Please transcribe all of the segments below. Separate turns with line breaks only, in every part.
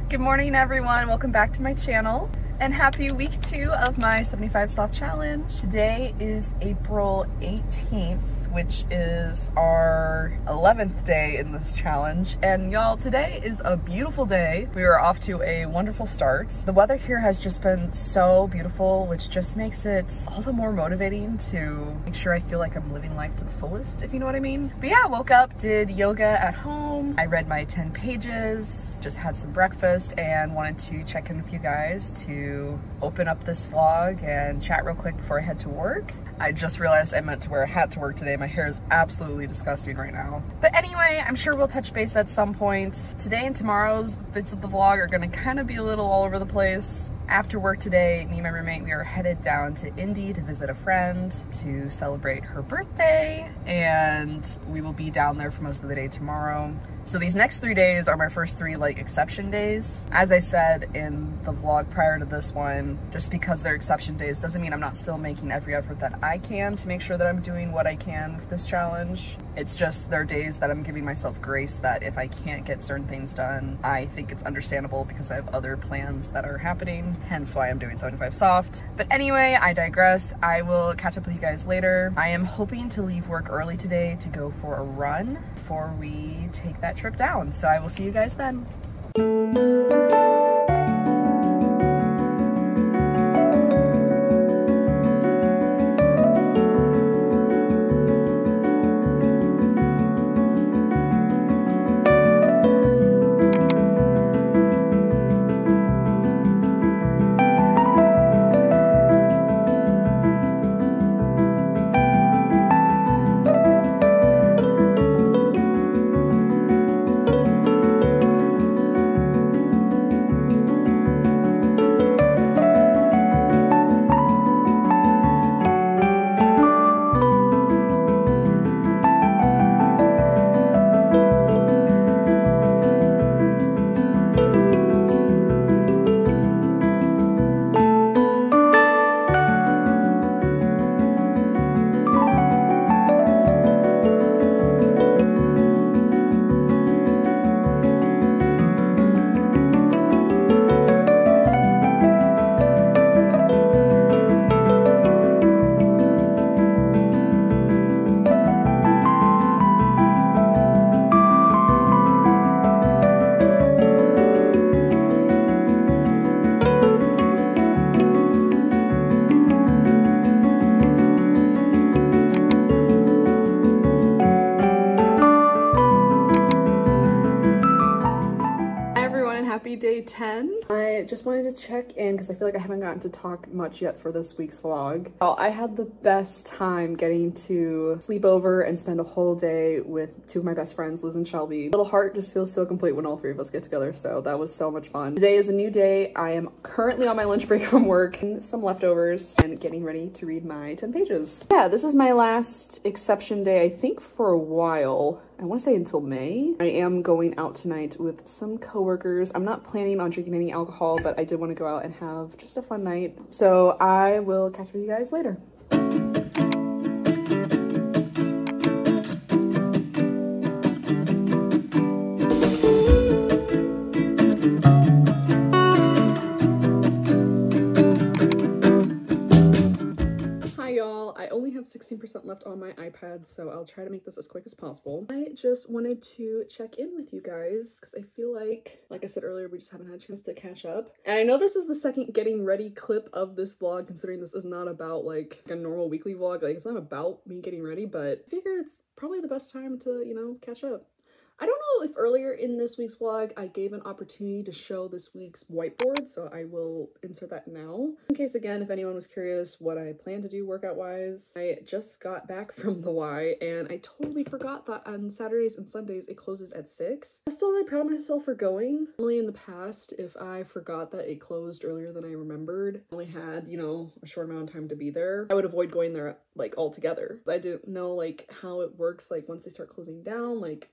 Good morning everyone, welcome back to my channel and happy week 2 of my 75 soft challenge. Today is April 18th, which is our 11th day in this challenge. And y'all, today is a beautiful day. We are off to a wonderful start. The weather here has just been so beautiful, which just makes it all the more motivating to make sure I feel like I'm living life to the fullest, if you know what I mean. But yeah, woke up, did yoga at home. I read my 10 pages, just had some breakfast and wanted to check in with you guys to open up this vlog and chat real quick before I head to work. I just realized I meant to wear a hat to work today. My hair is absolutely disgusting right now. But anyway, I'm sure we'll touch base at some point. Today and tomorrow's bits of the vlog are gonna kind of be a little all over the place. After work today, me and my roommate, we are headed down to Indy to visit a friend to celebrate her birthday, and we will be down there for most of the day tomorrow. So these next 3 days are my first 3 like exception days. As I said in the vlog prior to this one, just because they're exception days doesn't mean I'm not still making every effort that I can to make sure that I'm doing what I can with this challenge. It's just there are days that I'm giving myself grace that if I can't get certain things done, I think it's understandable because I have other plans that are happening, hence why I'm doing 75 soft. But anyway, I digress. I will catch up with you guys later. I am hoping to leave work early today to go for a run before we take that trip down. So I will see you guys then. Happy day 10. I just wanted to check in because I feel like I haven't gotten to talk much yet for this week's vlog. Well, I had the best time getting to sleep over and spend a whole day with 2 of my best friends, Liz and Shelby. Little heart just feels so complete when all 3 of us get together, so that was so much fun. Today is a new day. I am currently on my lunch break from work, some leftovers, and getting ready to read my 10 pages. Yeah, this is my last exception day, I think, for a while. I want to say until May. I am going out tonight with some coworkers. I'm not planning on drinking any alcohol, but I did want to go out and have just a fun night. So I will catch up with you guys later. I only have 16% left on my iPad, so I'll try to make this as quick as possible. I just wanted to check in with you guys because I feel like I said earlier, we just haven't had a chance to catch up. And I know this is the second getting ready clip of this vlog, considering this is not about like a normal weekly vlog. Like, it's not about me getting ready, but I figured it's probably the best time to, you know, catch up. I don't know if earlier in this week's vlog I gave an opportunity to show this week's whiteboard, so I will insert that now. In case, again, if anyone was curious what I plan to do workout-wise, I just got back from the Y, and I totally forgot that on Saturdays and Sundays it closes at 6. I'm still really proud of myself for going. Normally in the past, if I forgot that it closed earlier than I remembered, I only had, you know, a short amount of time to be there, I would avoid going there like altogether. I didn't know like how it works, like once they start closing down, like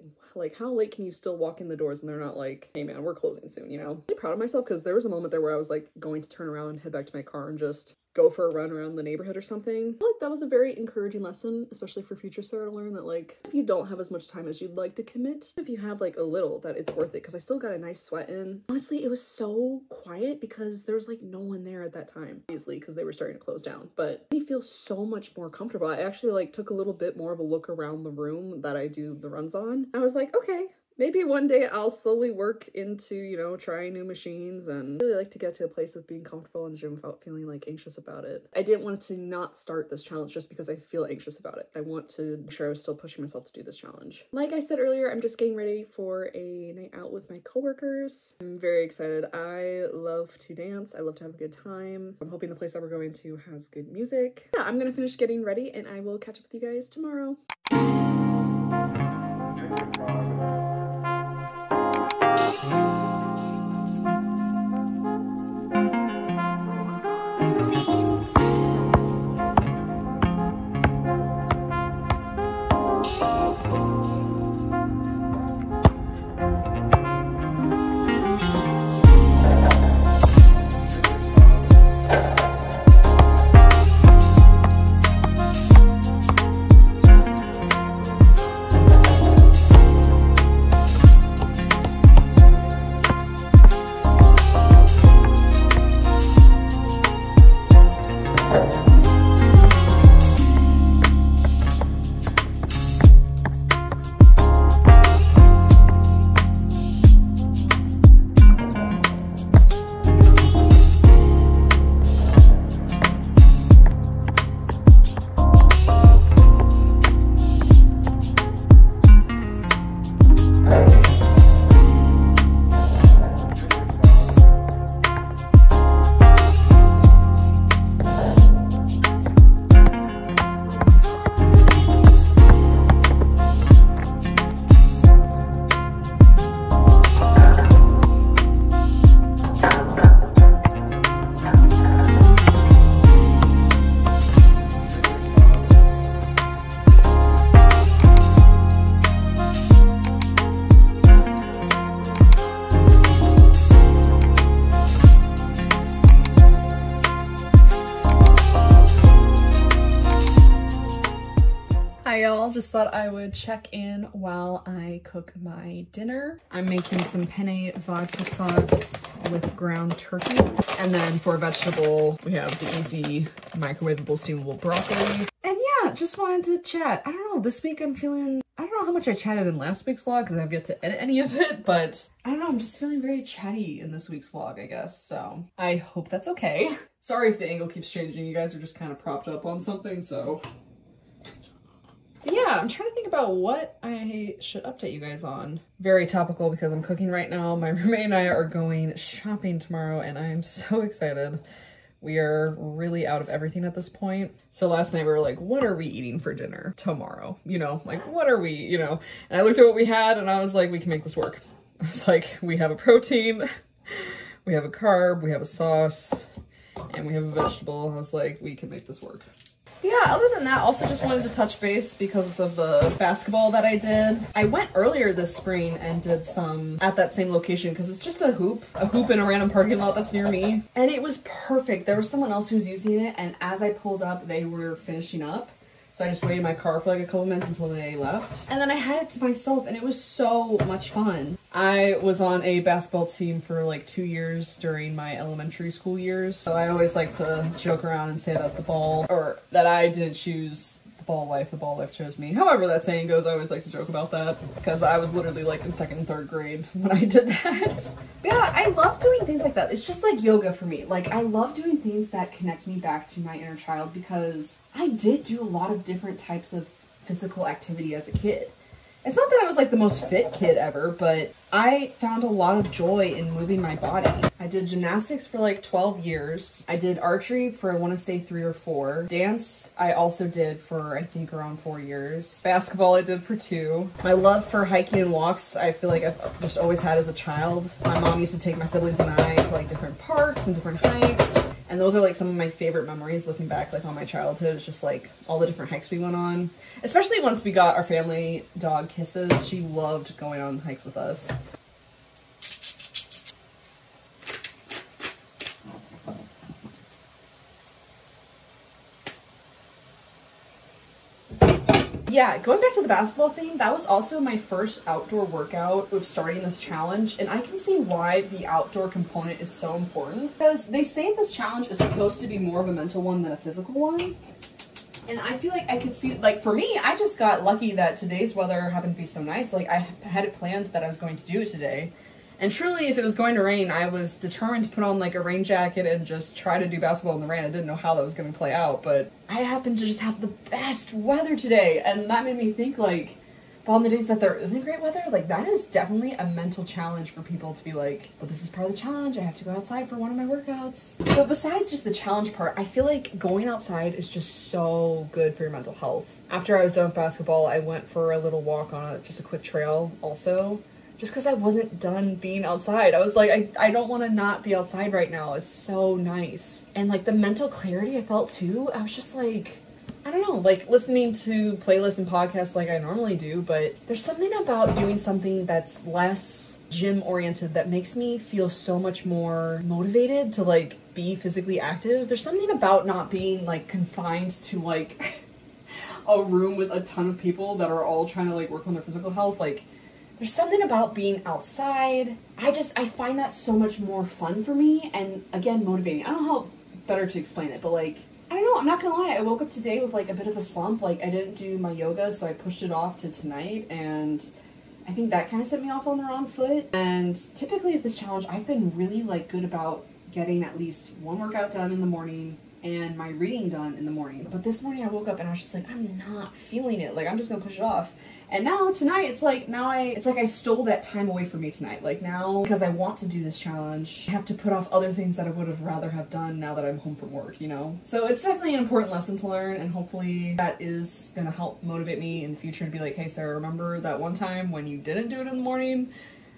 how late can you still walk in the doors and they're not like, hey man, we're closing soon, you know? I'm really proud of myself because there was a moment there where I was like going to turn around and head back to my car and just go for a run around the neighborhood or something. I feel like that was a very encouraging lesson, especially for future Sarah, to learn that like, if you don't have as much time as you'd like to commit, if you have like a little, that it's worth it, because I still got a nice sweat in. Honestly, it was so quiet because there was like no one there at that time, obviously, because they were starting to close down, but it made me feel so much more comfortable. I actually like took a little bit more of a look around the room that I do the runs on. I was like, okay, maybe one day I'll slowly work into, you know, trying new machines, and really like to get to a place of being comfortable in the gym without feeling like anxious about it. I didn't want to not start this challenge just because I feel anxious about it. I want to make sure I was still pushing myself to do this challenge. Like I said earlier, I'm just getting ready for a night out with my coworkers. I'm very excited. I love to dance. I love to have a good time. I'm hoping the place that we're going to has good music. Yeah, I'm gonna finish getting ready and I will catch up with you guys tomorrow. Hi y'all, just thought I would check in while I cook my dinner. I'm making some penne vodka sauce with ground turkey. And then for vegetable, we have the easy microwavable steamable broccoli. And yeah, just wanted to chat. I don't know, this week I'm feeling, I don't know how much I chatted in last week's vlog because I've yet to edit any of it, but I don't know, I'm just feeling very chatty in this week's vlog, I guess. So I hope that's okay. Sorry if the angle keeps changing. You guys are just kind of propped up on something, so. Yeah, I'm trying to think about what I should update you guys on. Very topical because I'm cooking right now. My roommate and I are going shopping tomorrow and I am so excited. We are really out of everything at this point. So last night we were like, what are we eating for dinner tomorrow? You know, like what are we, you know? And I looked at what we had and I was like, we can make this work. I was like, we have a protein, we have a carb, we have a sauce, and we have a vegetable. I was like, we can make this work. Yeah, other than that, also just wanted to touch base because of the basketball that I did. I went earlier this spring and did some at that same location because it's just a hoop in a random parking lot that's near me. And it was perfect. There was someone else who was using it, and as I pulled up, they were finishing up. So I just waited in my car for like a couple minutes until they left. And then I had it to myself and it was so much fun. I was on a basketball team for like 2 years during my elementary school years. So I always like to joke around and say that that I didn't choose the ball life chose me. However that saying goes, I always like to joke about that because I was literally like in 2nd and 3rd grade when I did that. But yeah, I love doing things like that. It's just like yoga for me. Like I love doing things that connect me back to my inner child because I did do a lot of different types of physical activity as a kid. It's not that I was like the most fit kid ever, but I found a lot of joy in moving my body. I did gymnastics for like 12 years. I did archery for, I want to say 3 or 4. Dance, I also did for, I think, around 4 years. Basketball, I did for 2. My love for hiking and walks, I feel like I've just always had as a child. My mom used to take my siblings and I to like different parks and different hikes. And those are like some of my favorite memories looking back like on my childhood. It's just like all the different hikes we went on. Especially once we got our family dog Kisses. She loved going on hikes with us. yeah, going back to the basketball thing, that was also my first outdoor workout of starting this challenge, and I can see why the outdoor component is so important. Because they say this challenge is supposed to be more of a mental one than a physical one. And I feel like I could see, like, for me, I just got lucky that today's weather happened to be so nice. Like, I had it planned that I was going to do it today. And truly, if it was going to rain, I was determined to put on, like, a rain jacket and just try to do basketball in the rain. I didn't know how that was going to play out, but I happened to just have the best weather today. And that made me think, like, on the days that there isn't great weather, like, that is definitely a mental challenge for people to be like, but this is part of the challenge, I have to go outside for one of my workouts. But besides just the challenge part, I feel like going outside is just so good for your mental health. After I was done with basketball, I went for a little walk on just a quick trail also, just because I wasn't done being outside. I was like, I don't want to not be outside right now. It's so nice. And like the mental clarity I felt too, I was just like, I don't know, like listening to playlists and podcasts like I normally do, but there's something about doing something that's less gym oriented that makes me feel so much more motivated to like be physically active. There's something about not being like confined to like a room with a ton of people that are all trying to like work on their physical health. Like there's something about being outside. I find that so much more fun for me and again, motivating. I don't know how better to explain it, but like, I don't know, I'm not gonna lie, I woke up today with like a bit of a slump. Like I didn't do my yoga, so I pushed it off to tonight, and I think that kind of set me off on the wrong foot. And typically with this challenge, I've been really like good about getting at least one workout done in the morning and my reading done in the morning. But this morning I woke up and I was just like, I'm not feeling it. Like I'm just gonna push it off. And now tonight, it's like I stole that time away from me tonight. Like now, because I want to do this challenge, I have to put off other things that I would have rather have done now that I'm home from work, you know? So it's definitely an important lesson to learn, and hopefully that is gonna help motivate me in the future to be like, hey Sarah, remember that one time when you didn't do it in the morning?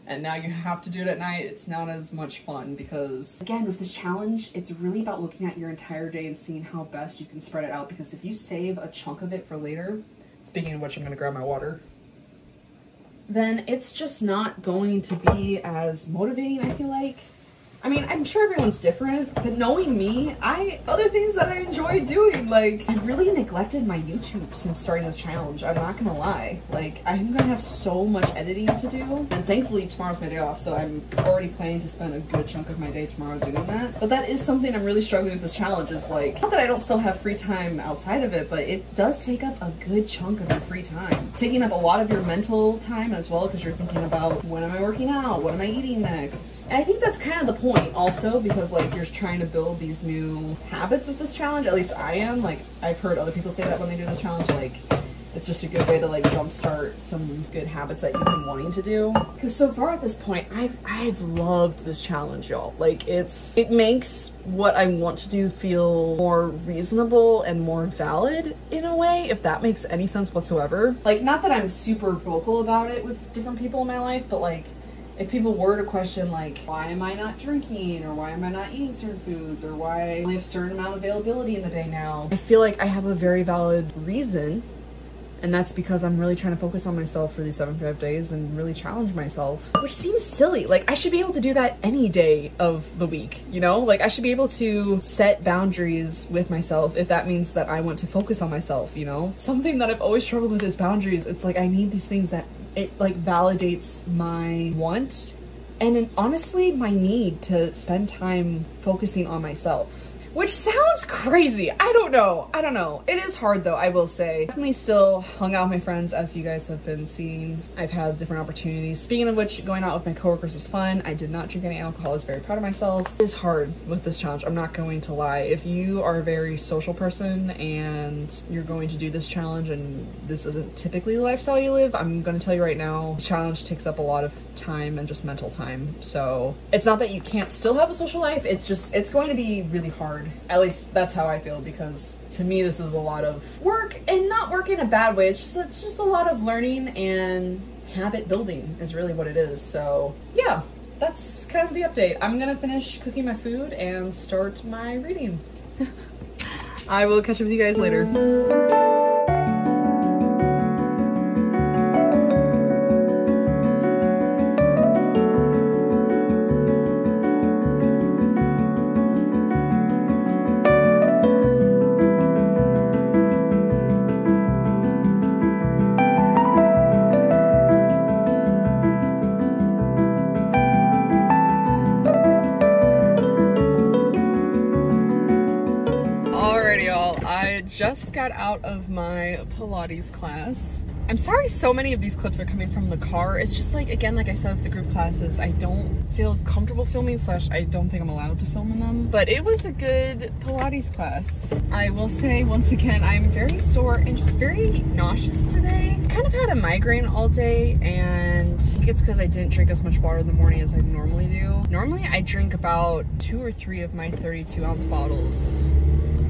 And now you have to do it at night. It's not as much fun because, again, with this challenge, it's really about looking at your entire day and seeing how best you can spread it out, because if you save a chunk of it for later, speaking of which, I'm gonna grab my water, then it's just not going to be as motivating, I feel like. I mean, I'm sure everyone's different, but knowing me, other things that I enjoy doing, like, I've really neglected my YouTube since starting this challenge, I'm not gonna lie. Like, I'm gonna have so much editing to do, and thankfully tomorrow's my day off, so I'm already planning to spend a good chunk of my day tomorrow doing that. But that is something I'm really struggling with this challenge, is like, not that I don't still have free time outside of it, but it does take up a good chunk of your free time. Taking up a lot of your mental time as well, because you're thinking about, when am I working out? What am I eating next? And I think that's kind of the point also, because like you're trying to build these new habits with this challenge. At least I am. Like I've heard other people say that when they do this challenge, like it's just a good way to like jumpstart some good habits that you've been wanting to do. Because so far at this point, I've loved this challenge, y'all. Like it makes what I want to do feel more reasonable and more valid in a way, if that makes any sense whatsoever. Like, not that I'm super vocal about it with different people in my life, but like, if people were to question like, why am I not drinking, or why am I not eating certain foods, or why I only have a certain amount of availability in the day now, I feel like I have a very valid reason, and that's because I'm really trying to focus on myself for these 75 days and really challenge myself, which seems silly. Like I should be able to do that any day of the week, you know? Like I should be able to set boundaries with myself if that means that I want to focus on myself, you know? Something that I've always struggled with is boundaries. It's like I need these things that it like validates my want and honestly my need to spend time focusing on myself. Which sounds crazy. I don't know. It is hard though, I will say. Definitely still hung out with my friends, as you guys have been seeing. I've had different opportunities. Speaking of which, going out with my coworkers was fun. I did not drink any alcohol. I was very proud of myself. It is hard with this challenge, I'm not going to lie. If you are a very social person and you're going to do this challenge and this isn't typically the lifestyle you live, I'm gonna tell you right now, this challenge takes up a lot of time and just mental time. So it's not that you can't still have a social life, it's just, it's going to be really hard. At least that's how I feel, because to me this is a lot of work, and not work in a bad way. It's just a lot of learning and habit building is really what it is. So yeah, that's kind of the update. I'm gonna finish cooking my food and start my reading. I will catch up with you guys later. got out of my Pilates class. I'm sorry so many of these clips are coming from the car. It's just like, again, like I said with the group classes, I don't feel comfortable filming, slash I don't think I'm allowed to film in them. But it was a good Pilates class. I will say once again, I'm very sore and just very nauseous today. Kind of had a migraine all day, and I think it's because I didn't drink as much water in the morning as I normally do. Normally I drink about 2 or 3 of my 32-ounce bottles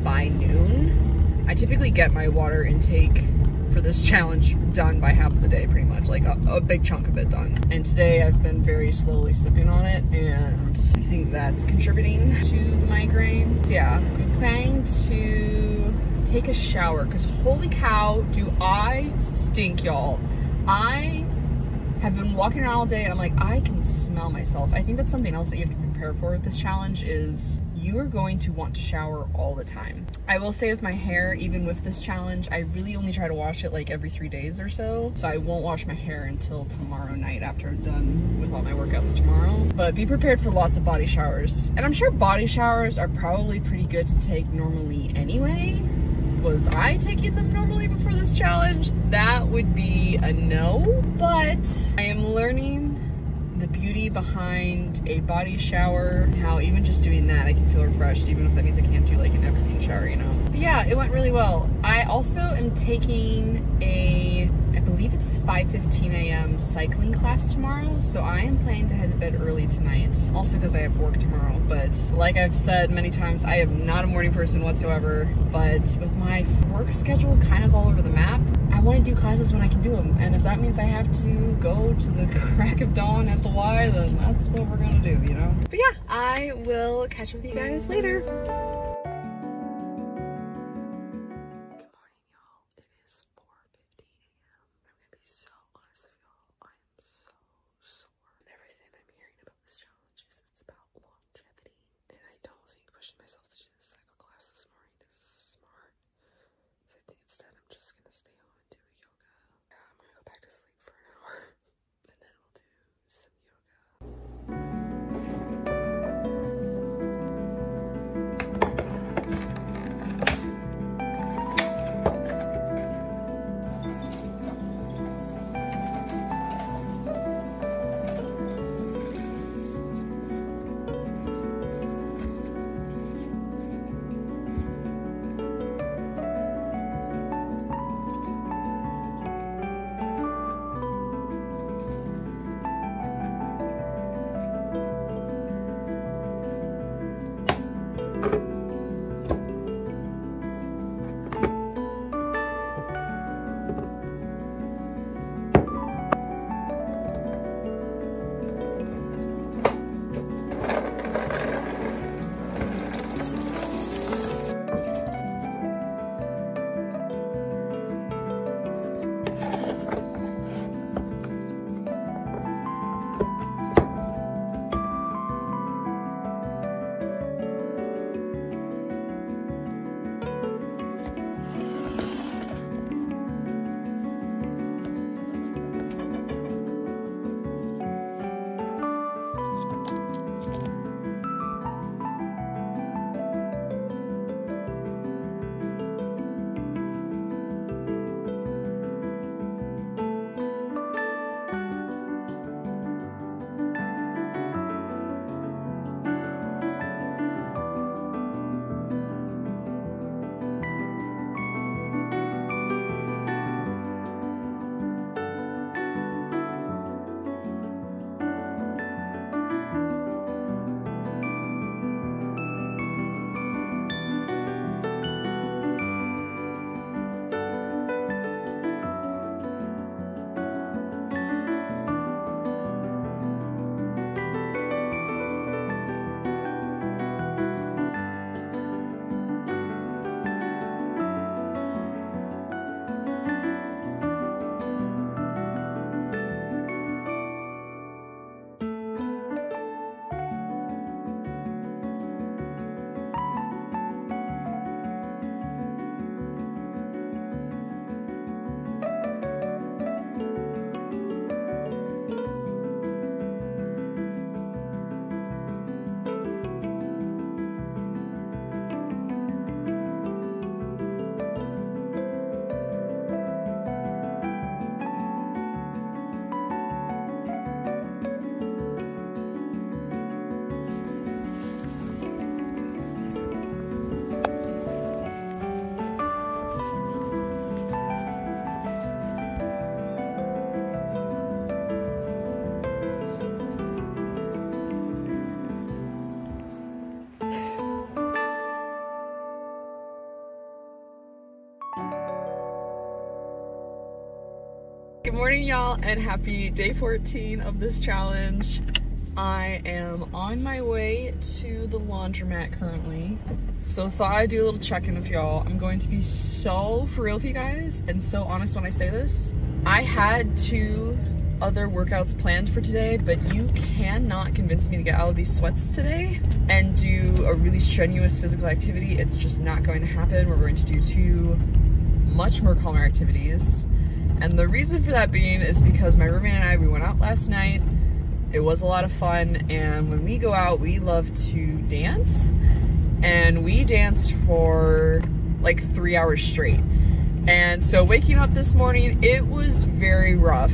by noon. I typically get my water intake for this challenge done by half of the day, pretty much, like a big chunk of it done. And today I've been very slowly sipping on it, and I think that's contributing to the migraine. So yeah, I'm planning to take a shower because holy cow, do I stink, y'all. I have been walking around all day and I'm like, I can smell myself. I think that's something else that you have to prepare for with this challenge is you are going to want to shower all the time. I will say with my hair, even with this challenge, I really only try to wash it like every 3 days or so. So I won't wash my hair until tomorrow night after I'm done with all my workouts tomorrow. But be prepared for lots of body showers. And I'm sure body showers are probably pretty good to take normally anyway. Was I taking them normally before this challenge? That would be a no. But I am learning the beauty behind a body shower, how even just doing that I can feel refreshed, even if that means I can't do like an everything shower, you know. But yeah, it went really well. I also am taking a, I believe it's 5:15 a.m. cycling class tomorrow, so I am planning to head to bed early tonight. Also because I have work tomorrow, but like I've said many times, I am not a morning person whatsoever, but with my work schedule kind of all over the map, I want to do classes when I can do them, and if that means I have to go to the crack of dawn at the Y, then that's what we're gonna do, you know? But yeah, I will catch up with you guys later. Good morning, y'all. It is 4:15 a.m. I'm gonna be so honest with y'all. I am so sore. And everything I'm hearing about this challenge is it's about longevity, and I don't think pushing myself to do this cycle class this morning is smart. So I think instead I'm just gonna stay home and do a yoga. Yeah, I'm gonna go back to sleep for an hour, and then we'll do some yoga. morning, y'all, and happy day 14 of this challenge. I am on my way to the laundromat currently, so thought I'd do a little check-in with y'all. I'm going to be so for real with you guys and so honest when I say this. I had 2 other workouts planned for today, but you cannot convince me to get out of these sweats today and do a really strenuous physical activity. It's just not going to happen. We're going to do 2 much more calmer activities. And the reason for that being is because my roommate and I, we went out last night. It was a lot of fun, and when we go out, we love to dance. And we danced for like 3 hours straight. And so waking up this morning, it was very rough.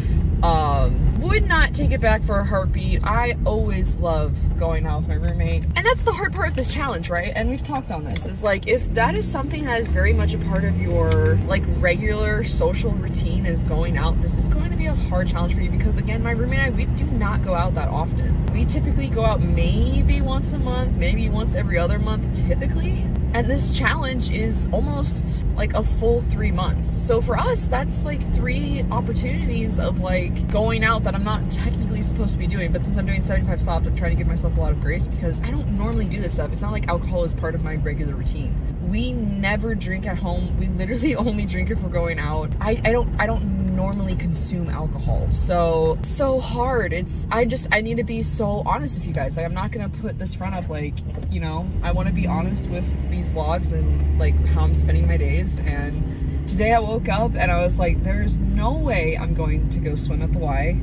Would not take it back for a heartbeat. I always love going out with my roommate. And that's the hard part of this challenge, right? And we've talked on this, is like, if that is something that is very much a part of your like regular social routine is going out, this is going to be a hard challenge for you because again, my roommate and I, we do not go out that often. We typically go out maybe once a month, maybe once every other month typically. And this challenge is almost like a full 3 months. So for us, that's like 3 opportunities of like going out that I'm not technically supposed to be doing. But since I'm doing 75 soft, I'm trying to give myself a lot of grace because I don't normally do this stuff. It's not like alcohol is part of my regular routine. We never drink at home. We literally only drink if we're going out. I don't normally consume alcohol. So hard. I need to be so honest with you guys. Like, I'm not gonna put this front up like, you know, I want to be honest with these vlogs and like how I'm spending my days. And today I woke up and I was like, there's no way I'm going to go swim at the Y.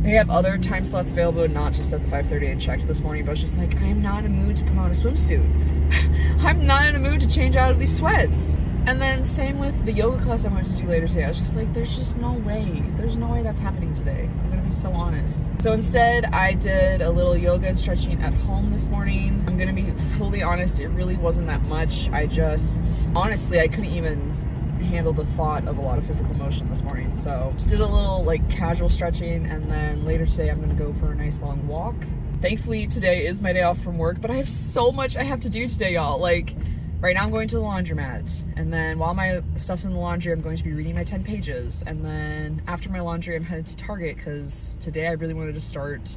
They have other time slots available, not just at the 5:30 I checked this morning, but I was just like, I am not in a mood to put on a swimsuit. I'm not in a mood to change out of these sweats. And then same with the yoga class I'm going to do later today. I was just like, there's just no way. There's no way that's happening today. I'm gonna be so honest. So instead, I did a little yoga and stretching at home this morning. I'm gonna be fully honest, it really wasn't that much. Honestly, I couldn't even handle the thought of a lot of physical motion this morning. So just did a little like casual stretching, and then later today I'm gonna go for a nice long walk. Thankfully today is my day off from work, but I have so much I have to do today, y'all. Like, right now I'm going to the laundromat, and then while my stuff's in the laundry, I'm going to be reading my 10 pages. And then after my laundry, I'm headed to Target because today I really wanted to start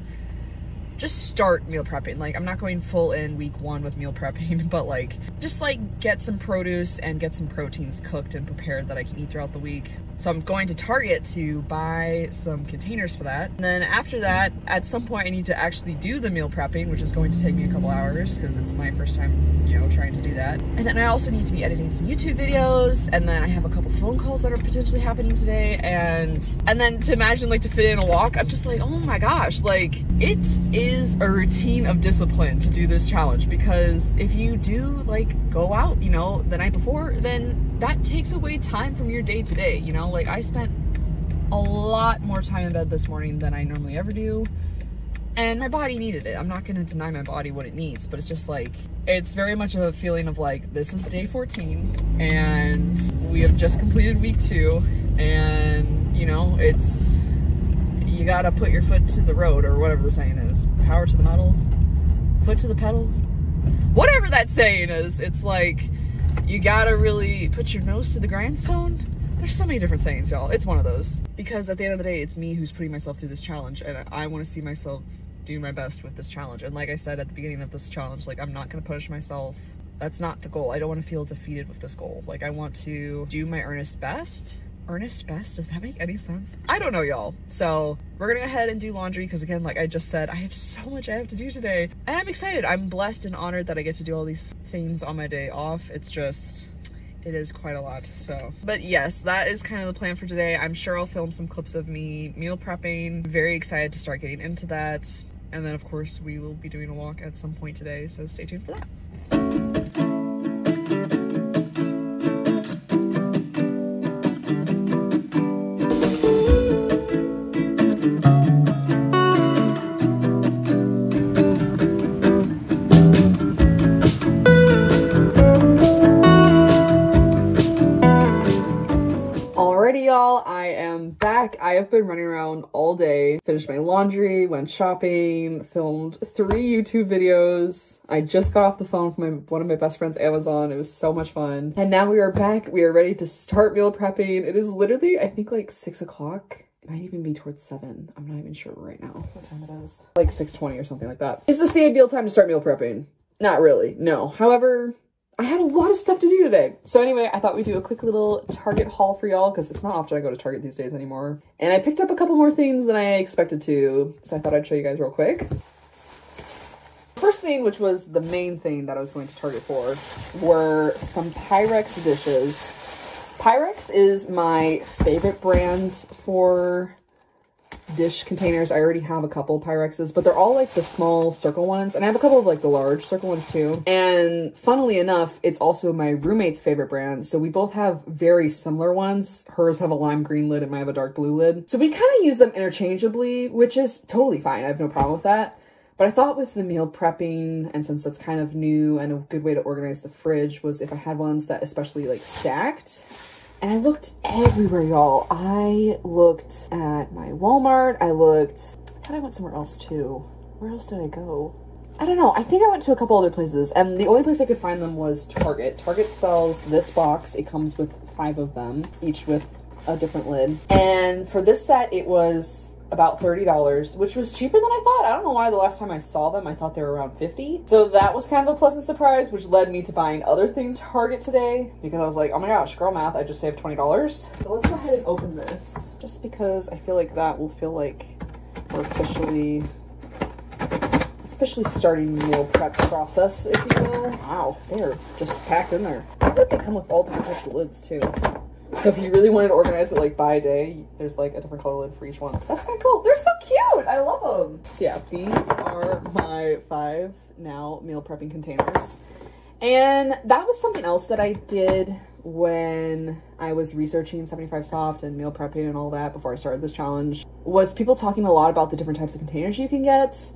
meal prepping. Like, I'm not going full in week 1 with meal prepping, but like, just like get some produce and get some proteins cooked and prepared that I can eat throughout the week. So I'm going to Target to buy some containers for that. And then after that, at some point I need to actually do the meal prepping, which is going to take me a couple hours because it's my first time, you know, trying to do that. And then I also need to be editing some YouTube videos. And then I have a couple phone calls that are potentially happening today. And then to imagine like to fit in a walk, I'm just like, oh my gosh, like it is a routine of discipline to do this challenge, because if you do like go out, you know, the night before, then that takes away time from your day to day, you know? Like, I spent a lot more time in bed this morning than I normally ever do, and my body needed it. I'm not gonna deny my body what it needs, but it's just like, it's very much a feeling of like, this is day 14 and we have just completed week 2, and you know, you gotta put your foot to the road, or whatever the saying is. Power to the metal, foot to the pedal, whatever that saying is. It's like, you gotta really put your nose to the grindstone. There's so many different sayings, y'all. It's one of those. Because at the end of the day, it's me who's putting myself through this challenge, and I want to see myself do my best with this challenge. And like I said at the beginning of this challenge, like, I'm not gonna push myself. That's not the goal. I don't want to feel defeated with this goal. Like, I want to do my earnest best. Earnest best? Does that make any sense? I don't know, y'all. So we're gonna go ahead and do laundry because, again, like I just said, I have so much I have to do today, and I'm excited. I'm blessed and honored that I get to do all these things on my day off. It's just, it is quite a lot. So, but yes, that is kind of the plan for today. I'm sure I'll film some clips of me meal prepping. Very excited to start getting into that. And then of course we will be doing a walk at some point today, so stay tuned for that. Y'all, I am back. I have been running around all day, finished my laundry, went shopping, filmed 3 YouTube videos. I just got off the phone from one of my best friends, Amazon. It was so much fun. And now we are back. We are ready to start meal prepping. It is literally, I think, like 6 o'clock. might even be towards 7. I'm not even sure right now what time it is. Like 6:20 or something like that. Is this the ideal time to start meal prepping? Not really, no. However, I had a lot of stuff to do today. So anyway, I thought we'd do a quick little Target haul for y'all because it's not often I go to Target these days anymore. And I picked up a couple more things than I expected to. So I thought I'd show you guys real quick. First thing, which was the main thing that I was going to Target for, were some Pyrex dishes. Pyrex is my favorite brand for dish containers. I already have a couple Pyrexes, but they're all like the small circle ones, and I have a couple of like the large circle ones too. And funnily enough, it's also my roommate's favorite brand, so we both have very similar ones. Hers have a lime green lid and mine have a dark blue lid, so we kind of use them interchangeably, which is totally fine. I have no problem with that. But I thought with the meal prepping, and since that's kind of new and a good way to organize the fridge, was if I had ones that especially like stacked. And I looked everywhere, y'all. I looked at my Walmart. I thought I went somewhere else too. Where else did I go? I don't know. I think I went to a couple other places, and the only place I could find them was Target. Target sells this box. It comes with 5 of them, each with a different lid. And for this set, it was about $30, which was cheaper than I thought. I don't know why the last time I saw them, I thought they were around $50. So that was kind of a pleasant surprise, which led me to buying other things at Target today because I was like, oh my gosh, girl math, I just saved $20. So let's go ahead and open this just because I feel like that will feel like we're officially starting the meal prep process, if you will. Wow, they're just packed in there. I bet they come with all different types of lids too. So if you really wanted to organize it like by day, there's like a different color lid for each one. That's kind of cool. They're so cute. I love them. So yeah, these are my 5 now meal prepping containers. And that was something else that I did when I was researching 75 Soft and meal prepping and all that before I started this challenge, was people talking a lot about the different types of containers you can get.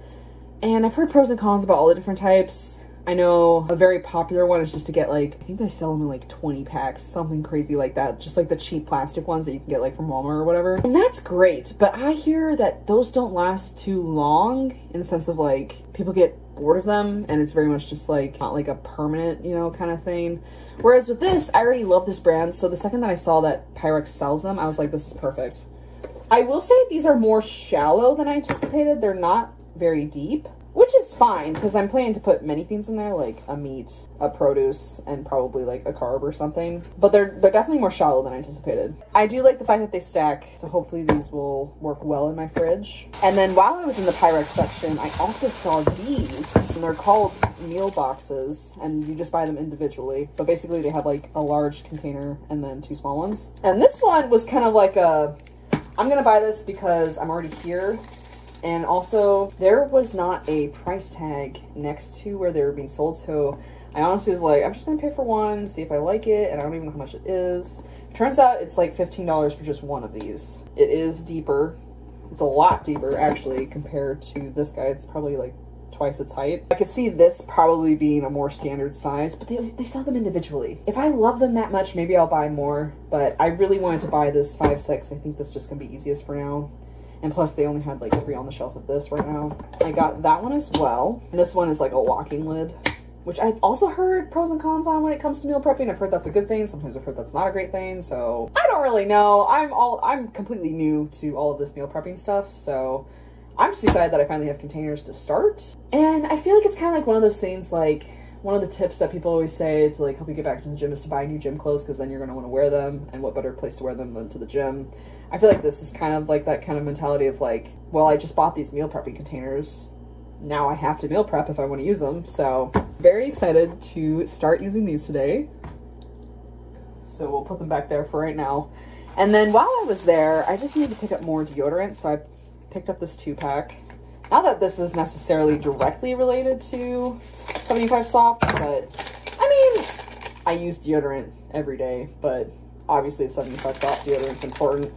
And I've heard pros and cons about all the different types. I know a very popular one is just to get like, I think they sell them in like 20 packs, something crazy like that. Just like the cheap plastic ones that you can get like from Walmart or whatever. And that's great, but I hear that those don't last too long in the sense of like, people get bored of them and it's very much just like, not like a permanent, you know, kind of thing. Whereas with this, I already love this brand. So the second that I saw that Pyrex sells them, I was like, this is perfect. I will say these are more shallow than I anticipated. They're not very deep, which is fine because I'm planning to put many things in there, like a meat, a produce, and probably like a carb or something. But they're definitely more shallow than I anticipated. I do like the fact that they stack, so hopefully these will work well in my fridge. And then while I was in the Pyrex section, I also saw these, and they're called meal boxes, and you just buy them individually. But basically they have like a large container and then 2 small ones. And this one was kind of like a, I'm gonna buy this because I'm already here. And also, there was not a price tag next to where they were being sold, so I honestly was like, I'm just gonna pay for one, see if I like it, and I don't even know how much it is. Turns out it's like $15 for just one of these. It is deeper. It's a lot deeper, actually, compared to this guy. It's probably like twice its height. I could see this probably being a more standard size, but they sell them individually. If I love them that much, maybe I'll buy more, but I really wanted to buy this 5-6. I think this is just gonna be easiest for now. And plus they only had like 3 on the shelf of this right now. I got that one as well. And this one is like a locking lid, which I've also heard pros and cons on when it comes to meal prepping. I've heard that's a good thing. Sometimes I've heard that's not a great thing. So I don't really know. I'm completely new to all of this meal prepping stuff. So I'm just excited that I finally have containers to start. And I feel like it's kind of like one of those things, like one of the tips that people always say to like help you get back to the gym is to buy new gym clothes, because then you're going to want to wear them, and what better place to wear them than to the gym. I feel like this is kind of like that kind of mentality of like, well, I just bought these meal prepping containers. Now I have to meal prep if I want to use them. So very excited to start using these today. So we'll put them back there for right now. And then while I was there, I just needed to pick up more deodorant. So I picked up this 2-pack. Not that this is necessarily directly related to 75 Soft, but I mean, I use deodorant every day, but obviously if 75 Soft deodorant's important.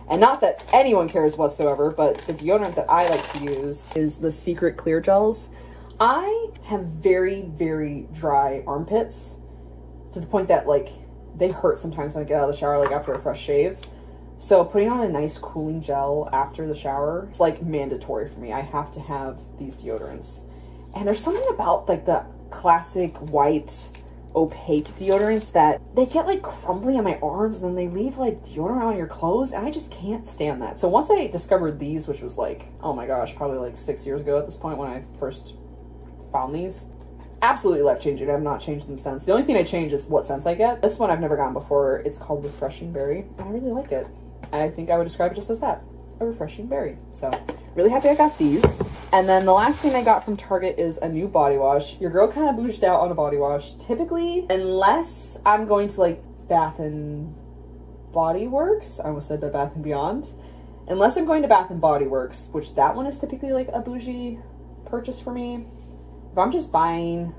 And not that anyone cares whatsoever, but the deodorant that I like to use is the Secret Clear Gels. I have very, very dry armpits to the point that like they hurt sometimes when I get out of the shower, like after a fresh shave. So putting on a nice cooling gel after the shower, it's like mandatory for me. I have to have these deodorants. And there's something about like the classic white opaque deodorants that they get like crumbly on my arms and then they leave like deodorant on your clothes, and I just can't stand that. So once I discovered these, which was like, oh my gosh, probably like 6 years ago at this point when I first found these, absolutely life-changing. I've not changed them since. The only thing I change is what scents I get. This one I've never gotten before. It's called Refreshing Berry, and I really like it. I think I would describe it just as that, a refreshing berry. So really happy I got these. And then the last thing I got from Target is a new body wash. Your girl kind of bouged out on a body wash. Typically, unless I'm going to like Bath and Body Works, I almost said Bed Bath and Beyond. Unless I'm going to Bath and Body Works, which that one is typically like a bougie purchase for me. If I'm just buying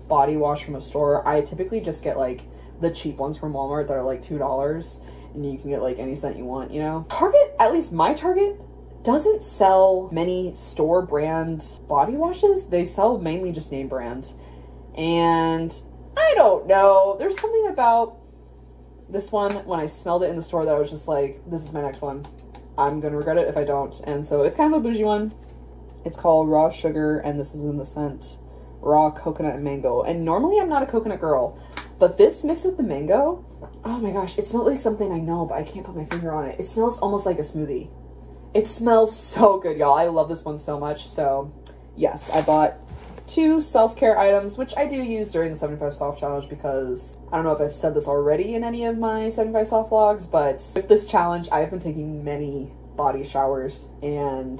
body wash from a store, I typically just get like the cheap ones from Walmart that are like $2, and you can get like any scent you want, you know? Target, at least my Target, doesn't sell many store brand body washes. They sell mainly just name brand. And I don't know, there's something about this one when I smelled it in the store that I was just like, this is my next one. I'm gonna regret it if I don't. And so it's kind of a bougie one. It's called Raw Sugar, and this is in the scent Raw Coconut and Mango. And normally I'm not a coconut girl, but this mixed with the mango, oh my gosh, it smells like something I know, but I can't put my finger on it. It smells almost like a smoothie. It smells so good, y'all. I love this one so much. So yes, I bought 2 self-care items, which I do use during the 75 Soft Challenge, because I don't know if I've said this already in any of my 75 Soft vlogs, but with this challenge, I've been taking many body showers, and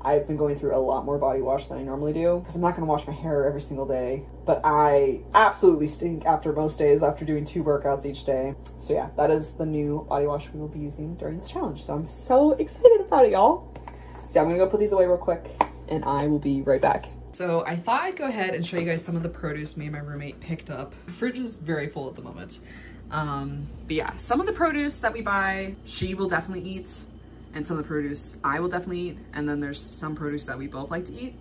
I've been going through a lot more body wash than I normally do, because I'm not going to wash my hair every single day, but I absolutely stink after most days after doing 2 workouts each day. So yeah, that is the new body wash we will be using during this challenge. So I'm so excited about it, y'all. So yeah, I'm going to go put these away real quick, and I will be right back. So I thought I'd go ahead and show you guys some of the produce me and my roommate picked up. The fridge is very full at the moment. But yeah, some of the produce that we buy, she will definitely eat. And some of the produce I will definitely eat. And then there's some produce that we both like to eat.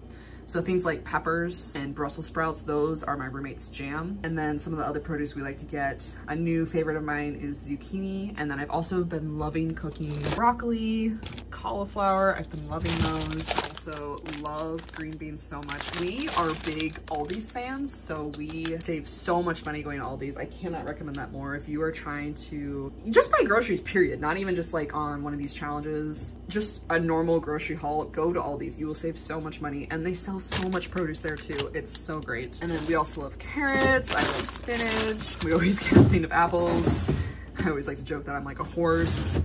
So things like peppers and Brussels sprouts, those are my roommate's jam. And then some of the other produce we like to get, a new favorite of mine is zucchini. And then I've also been loving cooking broccoli, cauliflower. I've been loving those. Also love green beans so much. We are big Aldi's fans, so we save so much money going to Aldi's. I cannot recommend that more. If you are trying to just buy groceries, period, not even just like on one of these challenges, just a normal grocery haul, go to Aldi's. You will save so much money, and they sell so much produce there too. It's so great. And then we also love carrots. I love spinach. We always get a thing of apples. I always like to joke that I'm like a horse.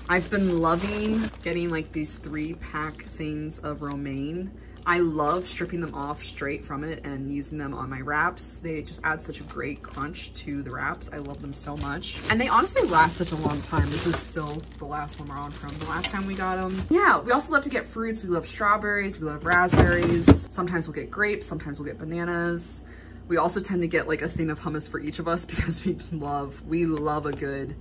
I've been loving getting like these 3-pack things of romaine. I love stripping them off straight from it and using them on my wraps. They just add such a great crunch to the wraps. I love them so much. And they honestly last such a long time. This is still the last one we're on from the last time we got them. Yeah, we also love to get fruits. We love strawberries, we love raspberries. Sometimes we'll get grapes, sometimes we'll get bananas. We also tend to get like a thing of hummus for each of us because we love a good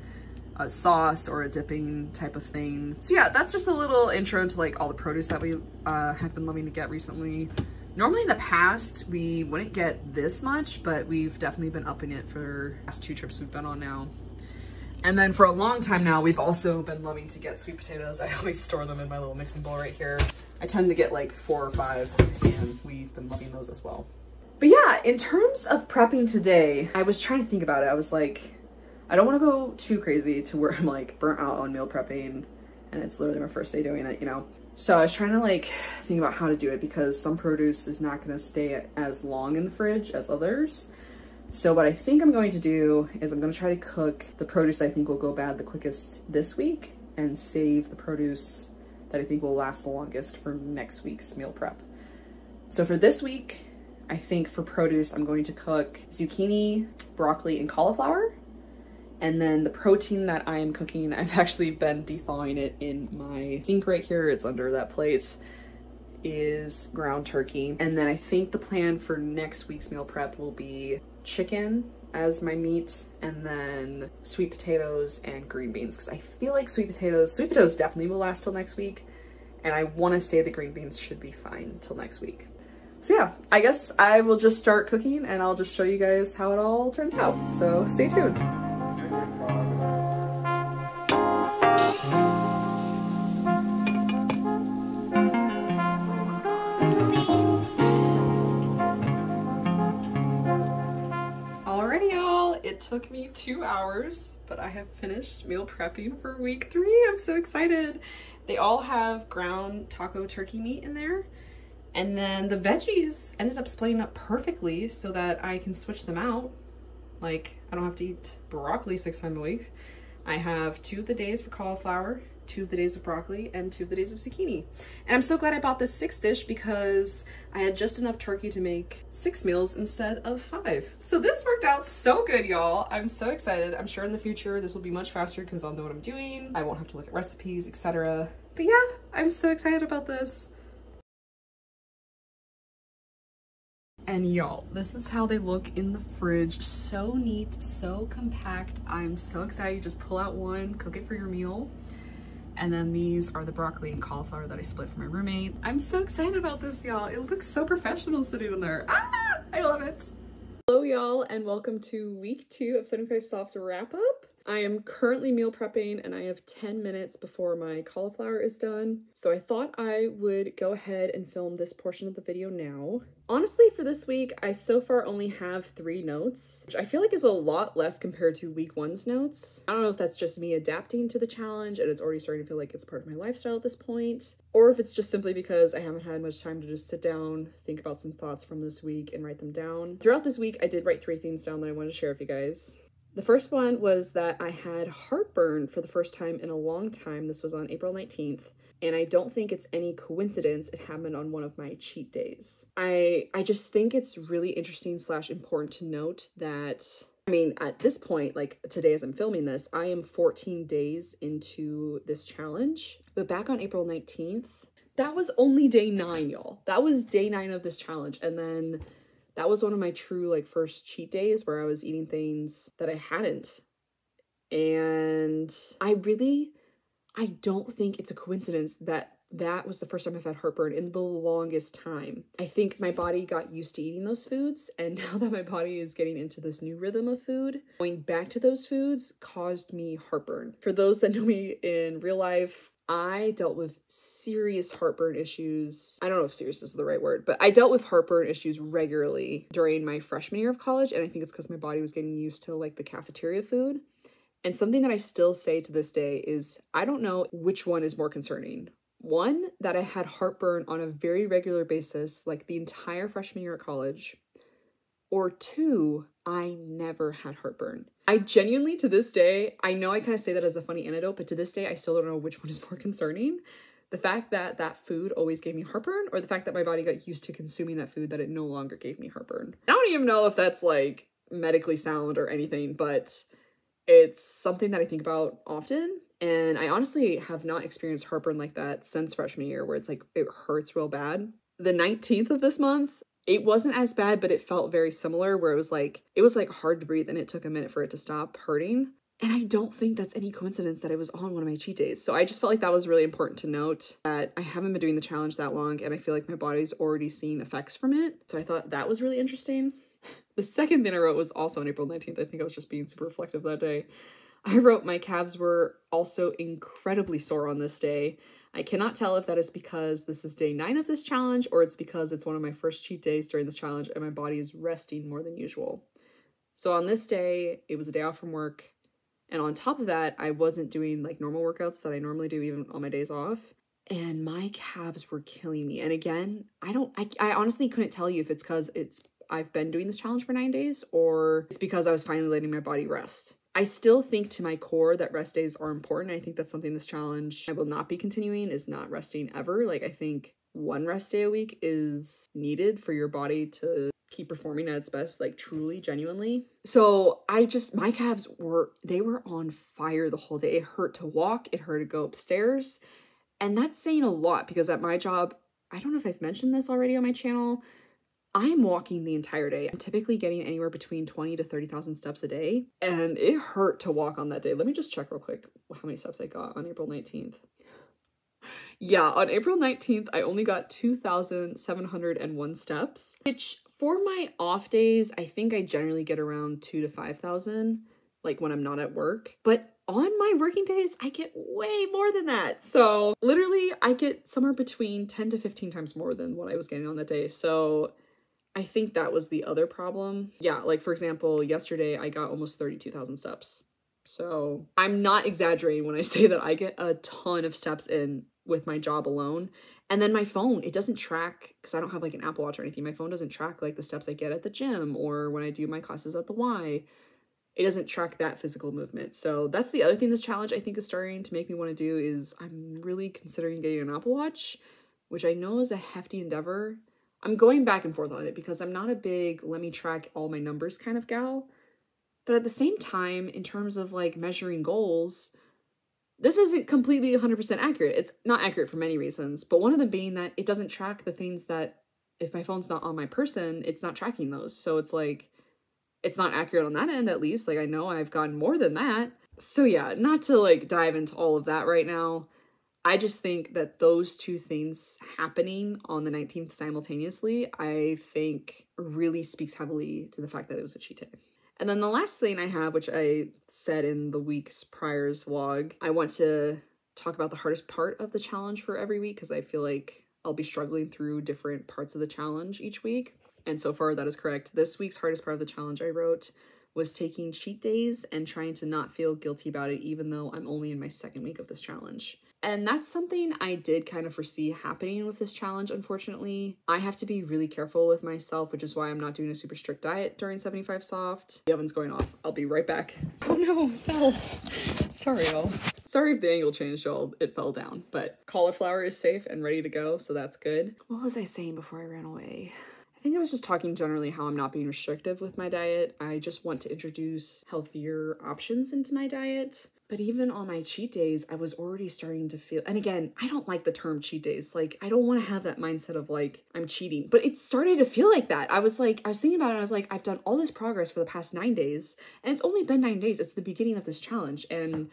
sauce or a dipping type of thing. So yeah, that's just a little intro into like all the produce that we have been loving to get recently. Normally in the past, we wouldn't get this much, but we've definitely been upping it for the last 2 trips we've been on now. And then for a long time now, we've also been loving to get sweet potatoes. I always store them in my little mixing bowl right here. I tend to get like 4 or 5, and we've been loving those as well. But yeah, in terms of prepping today, I was trying to think about it. I was like, I don't want to go too crazy to where I'm like burnt out on meal prepping and it's literally my first day doing it, you know? So I was trying to like think about how to do it, because some produce is not going to stay as long in the fridge as others. So what I think I'm going to do is I'm going to try to cook the produce I think will go bad the quickest this week and save the produce that I think will last the longest for next week's meal prep. So for this week, I think for produce, I'm going to cook zucchini, broccoli, and cauliflower. And then the protein that I am cooking, I've actually been thawing it in my sink right here. It's under that plate, is ground turkey. And then I think the plan for next week's meal prep will be chicken as my meat, and then sweet potatoes and green beans, because I feel like sweet potatoes definitely will last till next week. And I want to say the green beans should be fine till next week. So yeah, I guess I will just start cooking and I'll just show you guys how it all turns out. So stay tuned. Alrighty, y'all. took me 2 hours, but I have finished meal prepping for week 3. I'm so excited. They all have ground taco turkey meat in there. And then the veggies ended up splitting up perfectly so that I can switch them out. Like, I don't have to eat broccoli 6 times a week. I have 2 of the days for cauliflower, 2 of the days of broccoli, and 2 of the days of zucchini. And I'm so glad I bought this 6 dish because I had just enough turkey to make 6 meals instead of 5. So this worked out so good, y'all. I'm so excited. I'm sure in the future this will be much faster because I'll know what I'm doing. I won't have to look at recipes, etc. But yeah, I'm so excited about this. And y'all, this is how they look in the fridge. So neat, so compact. I'm so excited. You just pull out one, cook it for your meal. And then these are the broccoli and cauliflower that I split for my roommate. I'm so excited about this, y'all. It looks so professional sitting in there. Ah, I love it. Hello, y'all, and welcome to week 2 of 75 Soft's wrap up. I am currently meal prepping and I have 10 minutes before my cauliflower is done. So I thought I would go ahead and film this portion of the video now. Honestly, for this week, I so far only have 3 notes, which I feel like is a lot less compared to week 1's notes. I don't know if that's just me adapting to the challenge and it's already starting to feel like it's part of my lifestyle at this point, or if it's just simply because I haven't had much time to just sit down, think about some thoughts from this week and write them down. Throughout this week, I did write 3 things down that I wanted to share with you guys. The first one was that I had heartburn for the first time in a long time. This was on April 19th. And I don't think it's any coincidence it happened on one of my cheat days. I just think it's really interesting / important to note that, I mean, at this point, like today as I'm filming this, I am 14 days into this challenge. But back on April 19th, that was only day 9, y'all. That was day 9 of this challenge. And then that was one of my true like first cheat days where I was eating things that I hadn't. And I don't think it's a coincidence that that was the first time I've had heartburn in the longest time. I think my body got used to eating those foods, and now that my body is getting into this new rhythm of food, going back to those foods caused me heartburn. For those that know me in real life, I dealt with serious heartburn issues. I don't know if serious is the right word, but I dealt with heartburn issues regularly during my freshman year of college, and I think it's because my body was getting used to like the cafeteria food. And something that I still say to this day is, I don't know which one is more concerning. One, that I had heartburn on a very regular basis, like the entire freshman year at college. Or 2, I never had heartburn. I genuinely, to this day, I know I kind of say that as a funny anecdote, but to this day, I still don't know which one is more concerning. The fact that that food always gave me heartburn, or the fact that my body got used to consuming that food that it no longer gave me heartburn. I don't even know if that's like medically sound or anything, but it's something that I think about often. And I honestly have not experienced heartburn like that since freshman year, where it's like, it hurts real bad. The 19th of this month, it wasn't as bad, but it felt very similar, where it was like hard to breathe and it took a minute for it to stop hurting. And I don't think that's any coincidence that it was on one of my cheat days. So I just felt like that was really important to note, that I haven't been doing the challenge that long and I feel like my body's already seen effects from it. So I thought that was really interesting. The second thing I wrote was also on April 19th. I think I was just being super reflective that day. I wrote, my calves were also incredibly sore on this day. I cannot tell if that is because this is day 9 of this challenge, or it's because it's one of my first cheat days during this challenge and my body is resting more than usual. So on this day, it was a day off from work. And on top of that, I wasn't doing like normal workouts that I normally do even on my days off. And my calves were killing me. And again, I honestly couldn't tell you if it's because I've been doing this challenge for 9 days, or it's because I was finally letting my body rest. I still think to my core that rest days are important. I think that's something this challenge I will not be continuing, is not resting ever. Like, I think 1 rest day a week is needed for your body to keep performing at its best, like truly, genuinely. So my calves were on fire the whole day. It hurt to walk, it hurt to go upstairs. And that's saying a lot, because at my job, I don't know if I've mentioned this already on my channel, I'm walking the entire day. I'm typically getting anywhere between 20 to 30,000 steps a day, and it hurt to walk on that day. Let me just check real quick how many steps I got on April 19th. Yeah, on April 19th, I only got 2,701 steps, which for my off days, I think I generally get around 2,000 to 5,000, like when I'm not at work. But on my working days, I get way more than that. So literally, I get somewhere between 10 to 15 times more than what I was getting on that day. So I think that was the other problem. Yeah, like for example, yesterday I got almost 32,000 steps. So I'm not exaggerating when I say that I get a ton of steps in with my job alone. And then my phone, it doesn't track, because I don't have like an Apple Watch or anything. My phone doesn't track like the steps I get at the gym or when I do my classes at the Y. It doesn't track that physical movement. So that's the other thing this challenge I think is starting to make me want to do is I'm really considering getting an Apple Watch, which I know is a hefty endeavor. I'm going back and forth on it because I'm not a big let me track all my numbers kind of gal. But at the same time, in terms of like measuring goals, this isn't completely 100% accurate. It's not accurate for many reasons, but one of them being that it doesn't track the things that if my phone's not on my person, it's not tracking those. So it's like, it's not accurate on that end, at least. Like I know I've gotten more than that. So yeah, not to like dive into all of that right now. I just think that those two things happening on the 19th simultaneously, I think really speaks heavily to the fact that it was a cheat day. And then the last thing I have, which I said in the week's prior's vlog, I want to talk about the hardest part of the challenge for every week because I feel like I'll be struggling through different parts of the challenge each week. And so far that is correct. This week's hardest part of the challenge I wrote was taking cheat days and trying to not feel guilty about it even though I'm only in my second week of this challenge. And that's something I did kind of foresee happening with this challenge, unfortunately. I have to be really careful with myself, which is why I'm not doing a super strict diet during 75 soft. The oven's going off. I'll be right back. Oh no, it fell. Sorry, y'all. Sorry if the angle changed, y'all. It fell down, but cauliflower is safe and ready to go, so that's good. What was I saying before I ran away? I think I was just talking generally how I'm not being restrictive with my diet. I just want to introduce healthier options into my diet. But even on my cheat days, I was already starting to feel, and again, I don't like the term cheat days. Like, I don't want to have that mindset of like, I'm cheating, but it started to feel like that. I was thinking about it. I was like, I've done all this progress for the past 9 days and it's only been 9 days. It's the beginning of this challenge. And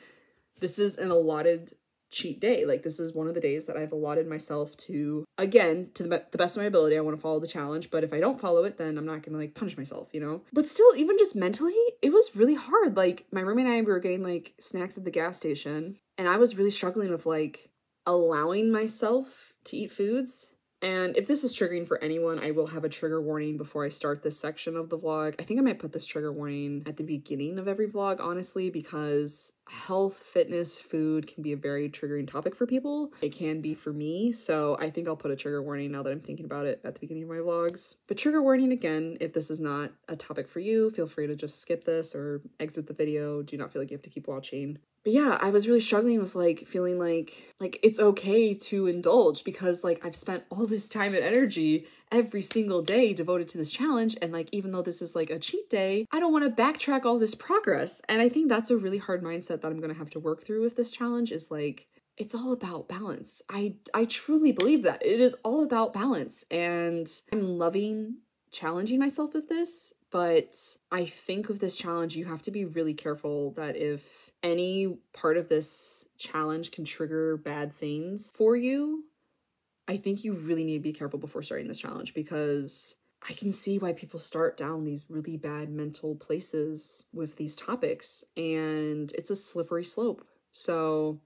this is an allotted cheat day. Like this is one of the days that I've allotted myself to, again, to the best of my ability. I want to follow the challenge, but if I don't follow it, then I'm not gonna like punish myself, you know? But still, even just mentally, it was really hard. Like my roommate and I, we were getting like snacks at the gas station and I was really struggling with like allowing myself to eat foods. And if this is triggering for anyone, I will have a trigger warning before I start this section of the vlog. I think I might put this trigger warning at the beginning of every vlog, honestly, because health, fitness, food can be a very triggering topic for people. It can be for me, so I think I'll put a trigger warning now that I'm thinking about it at the beginning of my vlogs. But trigger warning again, if this is not a topic for you, feel free to just skip this or exit the video. Do not feel like you have to keep watching. But yeah, I was really struggling with like feeling like it's okay to indulge because like I've spent all this time and energy every single day devoted to this challenge. And like, even though this is like a cheat day, I don't want to backtrack all this progress. And I think that's a really hard mindset that I'm going to have to work through with this challenge is like, it's all about balance. I truly believe that it is all about balance and I'm loving challenging myself with this. But I think with this challenge, you have to be really careful that if any part of this challenge can trigger bad things for you, I think you really need to be careful before starting this challenge because I can see why people start down these really bad mental places with these topics and it's a slippery slope. So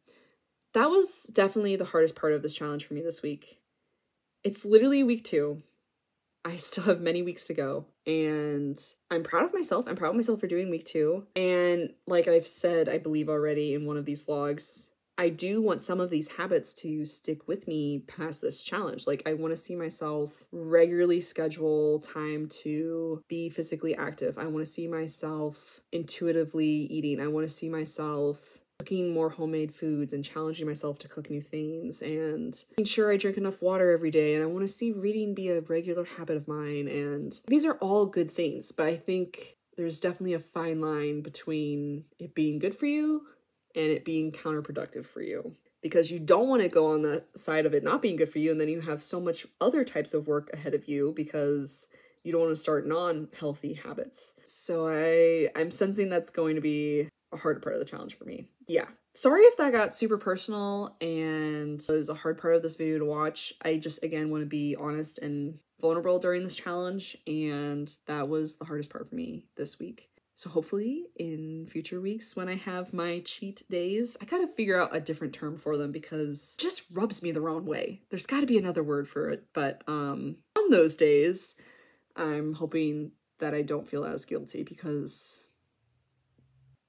that was definitely the hardest part of this challenge for me this week. It's literally week 2. I still have many weeks to go and I'm proud of myself. I'm proud of myself for doing week 2. And like I've said, I believe already in one of these vlogs, I do want some of these habits to stick with me past this challenge. Like I want to see myself regularly schedule time to be physically active. I want to see myself intuitively eating. I want to see myself cooking more homemade foods and challenging myself to cook new things and making sure I drink enough water every day. And I want to see reading be a regular habit of mine. And these are all good things, but I think there's definitely a fine line between it being good for you and it being counterproductive for you. Because you don't want to go on the side of it not being good for you and then you have so much other types of work ahead of you because you don't want to start non-healthy habits. So I'm sensing that's going to be a hard part of the challenge for me. Yeah. Sorry if that got super personal and was a hard part of this video to watch. I just, again, want to be honest and vulnerable during this challenge, and that was the hardest part for me this week. So hopefully in future weeks when I have my cheat days, I gotta figure out a different term for them because it just rubs me the wrong way. There's gotta be another word for it, but on those days, I'm hoping that I don't feel as guilty because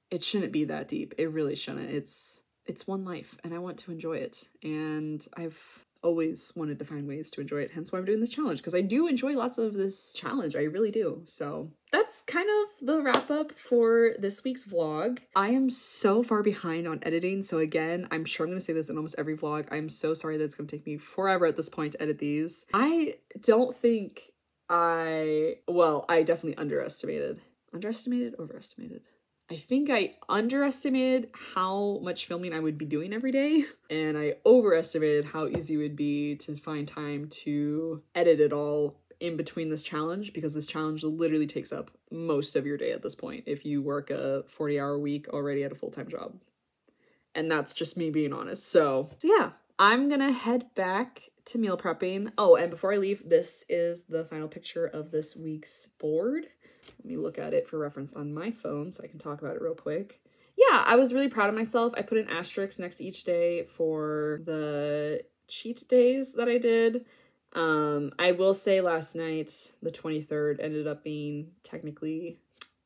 it shouldn't be that deep. It really shouldn't. It's one life and I want to enjoy it. And I've always wanted to find ways to enjoy it, hence why I'm doing this challenge, because I do enjoy lots of this challenge. I really do. So that's kind of the wrap up for this week's vlog. I am so far behind on editing, so again, I'm sure I'm gonna say this in almost every vlog. I'm so sorry that it's gonna take me forever at this point to edit these. I don't think I definitely overestimated. I think I underestimated how much filming I would be doing every day, and I overestimated how easy it would be to find time to edit it all in between this challenge, because this challenge literally takes up most of your day at this point if you work a 40-hour week already at a full-time job. And that's just me being honest. So yeah, I'm gonna head back to meal prepping. Oh, and before I leave, this is the final picture of this week's board. Let me look at it for reference on my phone so I can talk about it real quick. Yeah, I was really proud of myself. I put an asterisk next to each day for the cheat days that I did. I will say last night, the 23rd, ended up being technically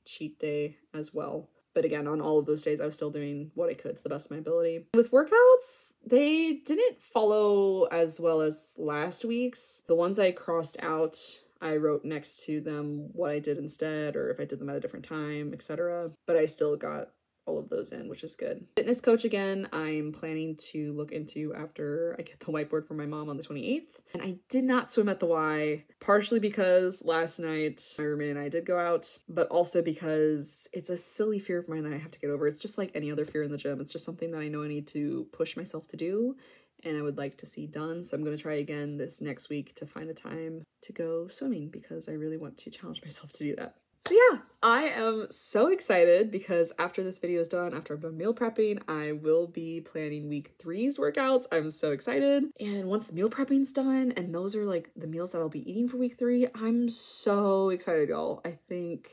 cheat day as well. But again, on all of those days, I was still doing what I could to the best of my ability. With workouts, they didn't follow as well as last week's. The ones I crossed out, I wrote next to them what I did instead, or if I did them at a different time, etc. But I still got all of those in, which is good. Fitness coach again, I'm planning to look into after I get the whiteboard from my mom on the 28th. And I did not swim at the Y, partially because last night my roommate and I did go out, but also because it's a silly fear of mine that I have to get over. It's just like any other fear in the gym. It's just something that I know I need to push myself to do, and I would like to see done. So I'm going to try again this next week to find a time to go swimming, because I really want to challenge myself to do that. So yeah, I am so excited because after this video is done, after I'm done meal prepping, I will be planning week 3's workouts. I'm so excited. And once the meal prepping's done, and those are like the meals that I'll be eating for week 3, I'm so excited, y'all. I think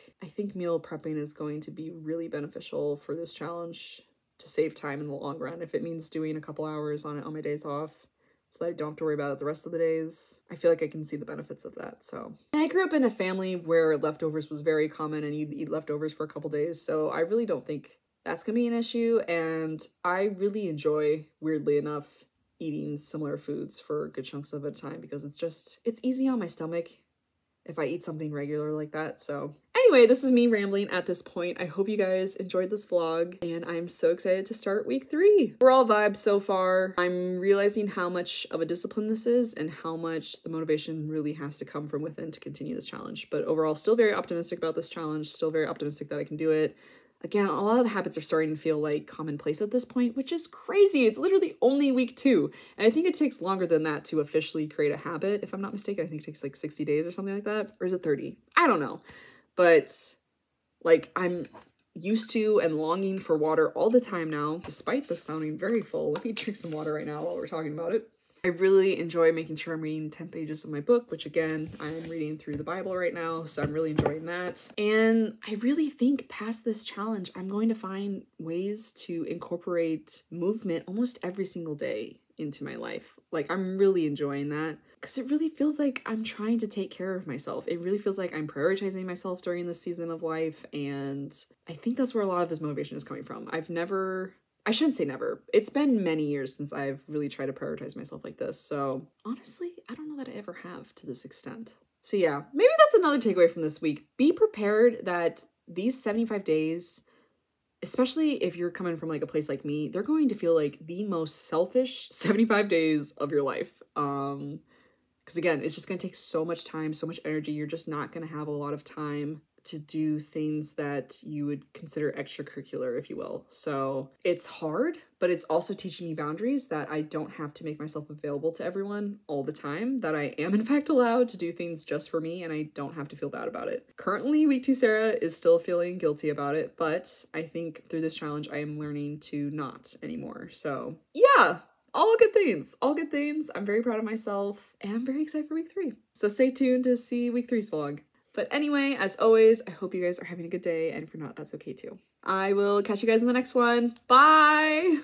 meal prepping is going to be really beneficial for this challenge to save time in the long run. If it means doing a couple hours on it on my days off, so that I don't have to worry about it the rest of the days, I feel like I can see the benefits of that. So, and I grew up in a family where leftovers was very common, and you'd eat leftovers for a couple days, so I really don't think that's gonna be an issue. And I really enjoy, weirdly enough, eating similar foods for good chunks of a time, because it's easy on my stomach if I eat something regular like that. So anyway, this is me rambling at this point. I hope you guys enjoyed this vlog, and I'm so excited to start week 3. We're all vibes so far. I'm realizing how much of a discipline this is and how much the motivation really has to come from within to continue this challenge. But overall, still very optimistic about this challenge, still very optimistic that I can do it. Again, a lot of the habits are starting to feel like commonplace at this point, which is crazy. It's literally only week 2. And I think it takes longer than that to officially create a habit. If I'm not mistaken, I think it takes like 60 days or something like that. Or is it 30? I don't know. But like, I'm used to and longing for water all the time now, despite this sounding very full. Let me drink some water right now while we're talking about it. I really enjoy making sure I'm reading 10 pages of my book, which again, I'm reading through the Bible right now, so I'm really enjoying that. And I really think past this challenge, I'm going to find ways to incorporate movement almost every single day into my life. Like, I'm really enjoying that, because it really feels like I'm trying to take care of myself. It really feels like I'm prioritizing myself during this season of life, and I think that's where a lot of this motivation is coming from. I shouldn't say never. It's been many years since I've really tried to prioritize myself like this. So honestly, I don't know that I ever have to this extent. So yeah, maybe that's another takeaway from this week. Be prepared that these 75 days, especially if you're coming from like a place like me, they're going to feel like the most selfish 75 days of your life. Because again, it's just going to take so much time, so much energy. You're just not going to have a lot of time to do things that you would consider extracurricular, if you will. So it's hard, but it's also teaching me boundaries, that I don't have to make myself available to everyone all the time, that I am in fact allowed to do things just for me, and I don't have to feel bad about it. Currently, week 2 Sarah is still feeling guilty about it, but I think through this challenge, I am learning to not anymore. So yeah, all good things, all good things. I'm very proud of myself, and I'm very excited for week 3. So stay tuned to see week 3's vlog. But anyway, as always, I hope you guys are having a good day, and if you're not, that's okay too. I will catch you guys in the next one. Bye!